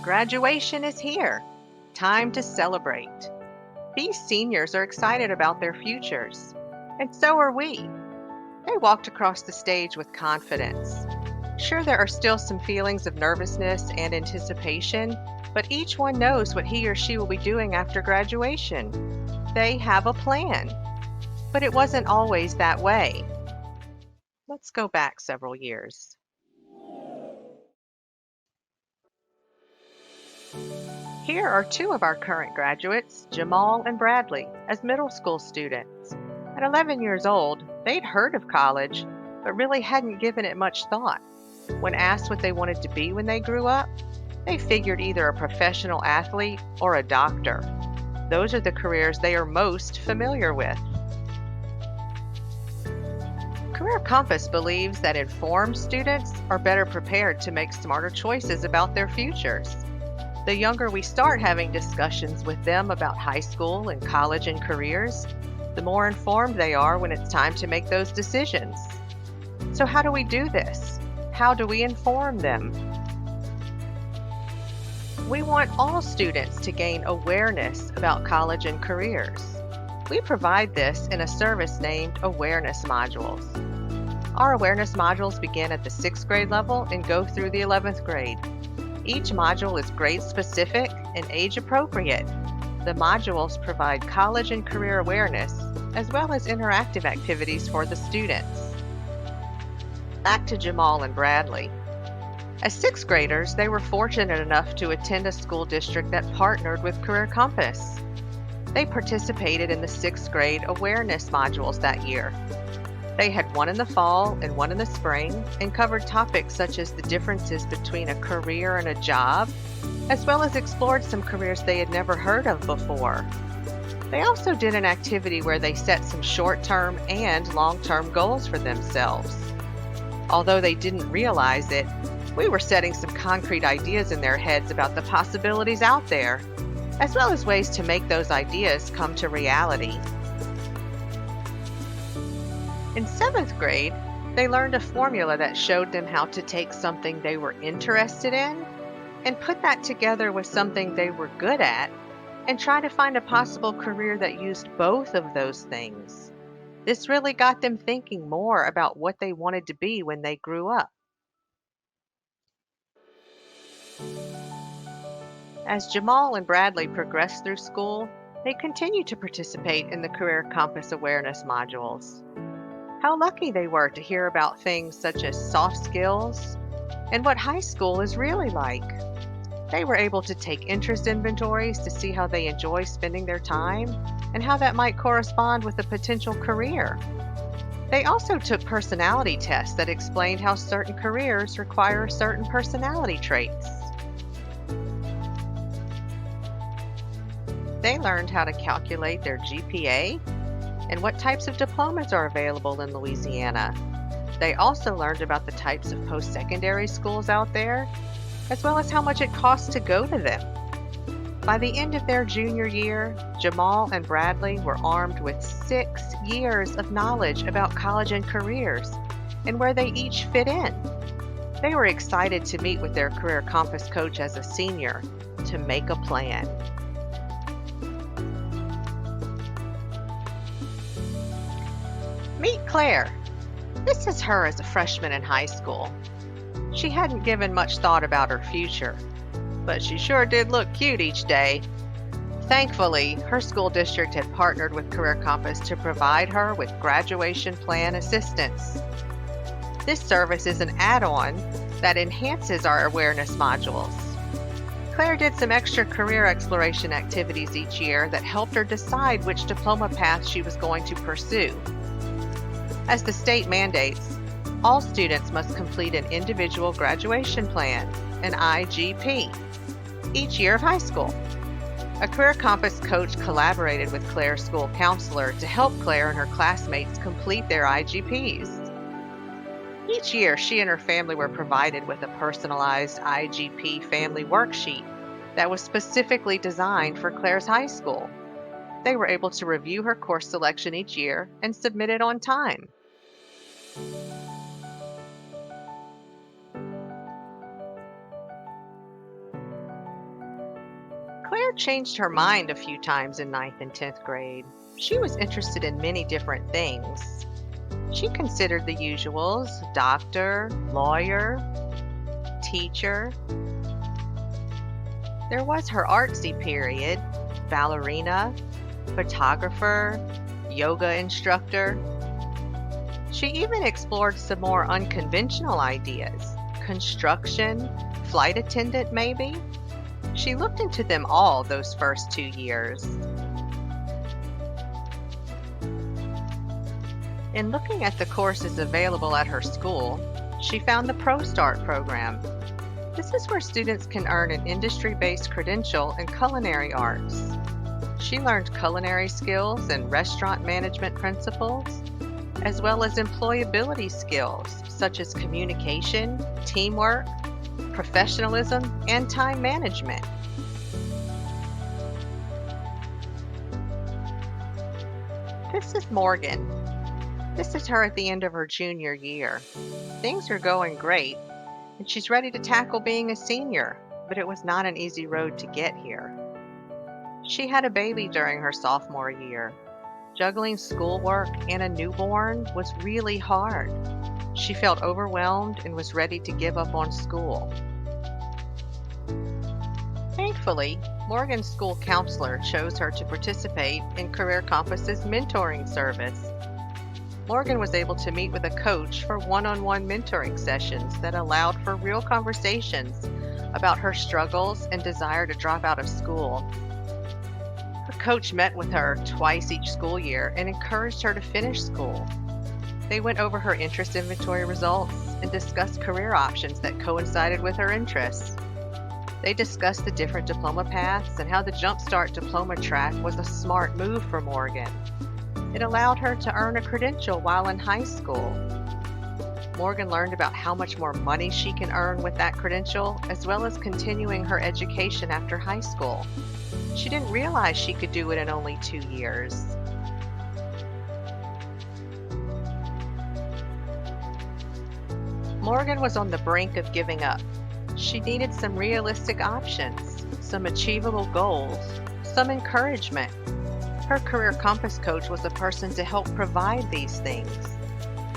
Graduation is here. Time to celebrate. These seniors are excited about their futures, and so are we. They walked across the stage with confidence. Sure, there are still some feelings of nervousness and anticipation, but each one knows what he or she will be doing after graduation. They have a plan, but it wasn't always that way. Let's go back several years. Here are two of our current graduates, Jamal and Bradley, as middle school students. At 11 years old, they'd heard of college, but really hadn't given it much thought. When asked what they wanted to be when they grew up, they figured either a professional athlete or a doctor. Those are the careers they are most familiar with. Career Compass believes that informed students are better prepared to make smarter choices about their futures. The younger we start having discussions with them about high school and college and careers, the more informed they are when it's time to make those decisions. So how do we do this? How do we inform them? We want all students to gain awareness about college and careers. We provide this in a service named Awareness Modules. Our awareness modules begin at the 6th grade level and go through the 11th grade. Each module is grade specific and age appropriate. The modules provide college and career awareness, as well as interactive activities for the students. Back to Jamal and Bradley. As 6th graders, they were fortunate enough to attend a school district that partnered with Career Compass. They participated in the 6th grade awareness modules that year. They had one in the fall and one in the spring and covered topics such as the differences between a career and a job, as well as explored some careers they had never heard of before. They also did an activity where they set some short-term and long-term goals for themselves. Although they didn't realize it, we were setting some concrete ideas in their heads about the possibilities out there, as well as ways to make those ideas come to reality. In 7th grade, they learned a formula that showed them how to take something they were interested in and put that together with something they were good at and try to find a possible career that used both of those things. This really got them thinking more about what they wanted to be when they grew up. As Jamal and Bradley progressed through school, they continued to participate in the Career Compass Awareness modules. How lucky they were to hear about things such as soft skills and what high school is really like. They were able to take interest inventories to see how they enjoy spending their time and how that might correspond with a potential career. They also took personality tests that explained how certain careers require certain personality traits. They learned how to calculate their GPA and what types of diplomas are available in Louisiana. They also learned about the types of post-secondary schools out there, as well as how much it costs to go to them. By the end of their junior year, Jamal and Bradley were armed with 6 years of knowledge about college and careers and where they each fit in. They were excited to meet with their Career Compass coach as a senior to make a plan. Meet Claire. This is her as a freshman in high school. She hadn't given much thought about her future, but she sure did look cute each day. Thankfully, her school district had partnered with Career Compass to provide her with graduation plan assistance. This service is an add-on that enhances our awareness modules. Claire did some extra career exploration activities each year that helped her decide which diploma path she was going to pursue. As the state mandates, all students must complete an individual graduation plan, an IGP, each year of high school. A Career Compass coach collaborated with Claire's school counselor to help Claire and her classmates complete their IGPs. Each year, she and her family were provided with a personalized IGP family worksheet that was specifically designed for Claire's high school. They were able to review her course selection each year and submit it on time. changed her mind a few times in ninth and 10th grade. She was interested in many different things. She considered the usuals: doctor, lawyer, teacher. There was her artsy period: ballerina, photographer, yoga instructor. She even explored some more unconventional ideas: construction, flight attendant maybe. She looked into them all those first 2 years. In looking at the courses available at her school, she found the ProStart program. This is where students can earn an industry-based credential in culinary arts. She learned culinary skills and restaurant management principles, as well as employability skills such as communication, teamwork, professionalism, and time management. This is Morgan. This is her at the end of her junior year. Things are going great, and she's ready to tackle being a senior, but it was not an easy road to get here. She had a baby during her sophomore year. Juggling schoolwork and a newborn was really hard. She felt overwhelmed and was ready to give up on school. Thankfully, Morgan's school counselor chose her to participate in Career Compass's mentoring service. Morgan was able to meet with a coach for one-on-one mentoring sessions that allowed for real conversations about her struggles and desire to drop out of school. Her coach met with her twice each school year and encouraged her to finish school. They went over her interest inventory results and discussed career options that coincided with her interests. They discussed the different diploma paths and how the Jumpstart diploma track was a smart move for Morgan. It allowed her to earn a credential while in high school. Morgan learned about how much more money she can earn with that credential, as well as continuing her education after high school. She didn't realize she could do it in only 2 years. Morgan was on the brink of giving up. She needed some realistic options, some achievable goals, some encouragement. Her Career Compass coach was the person to help provide these things.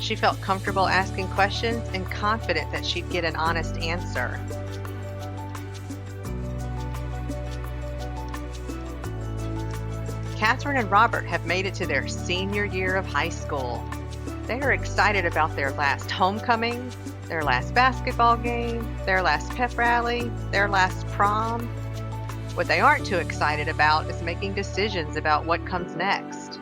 She felt comfortable asking questions and confident that she'd get an honest answer. Catherine and Robert have made it to their senior year of high school. They are excited about their last homecoming, their last basketball game, their last pep rally, their last prom. What they aren't too excited about is making decisions about what comes next.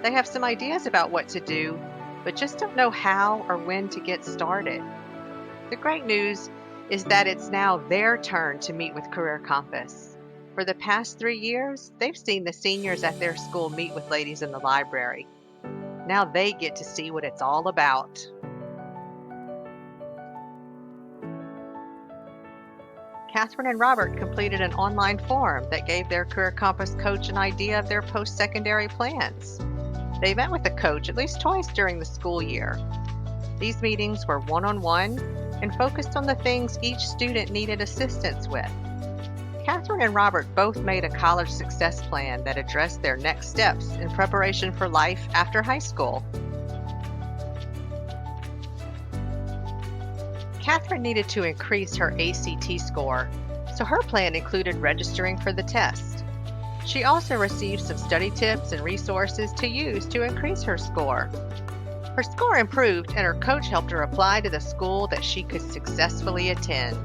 They have some ideas about what to do, but just don't know how or when to get started. The great news is that it's now their turn to meet with Career Compass. For the past 3 years, they've seen the seniors at their school meet with ladies in the library. Now they get to see what it's all about. Catherine and Robert completed an online form that gave their Career Compass coach an idea of their post-secondary plans. They met with the coach at least twice during the school year. These meetings were one-on-one and focused on the things each student needed assistance with. Catherine and Robert both made a college success plan that addressed their next steps in preparation for life after high school. Catherine needed to increase her ACT score, so her plan included registering for the test. She also received some study tips and resources to use to increase her score. Her score improved, and her coach helped her apply to the school that she could successfully attend.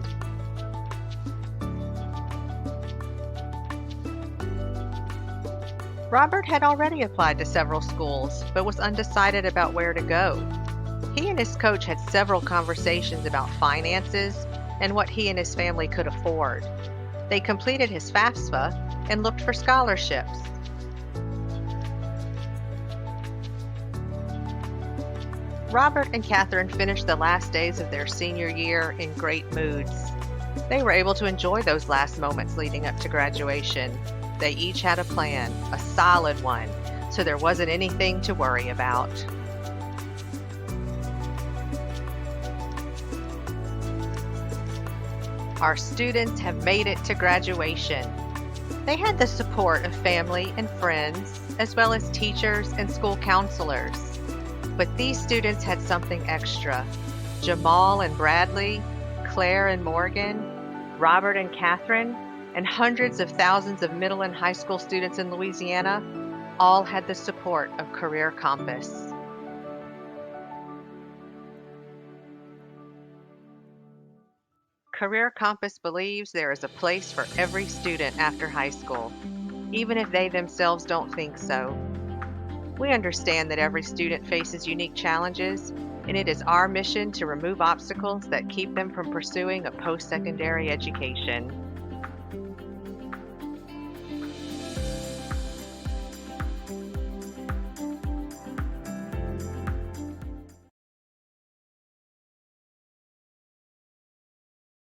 Robert had already applied to several schools, but was undecided about where to go. He and his coach had several conversations about finances and what he and his family could afford. They completed his FAFSA and looked for scholarships. Robert and Catherine finished the last days of their senior year in great moods. They were able to enjoy those last moments leading up to graduation. They each had a plan, a solid one, so there wasn't anything to worry about. Our students have made it to graduation. They had the support of family and friends, as well as teachers and school counselors. But these students had something extra. Jamal and Bradley, Claire and Morgan, Robert and Catherine, and hundreds of thousands of middle and high school students in Louisiana all had the support of Career Compass. Career Compass believes there is a place for every student after high school, even if they themselves don't think so. We understand that every student faces unique challenges, and it is our mission to remove obstacles that keep them from pursuing a post secondary education.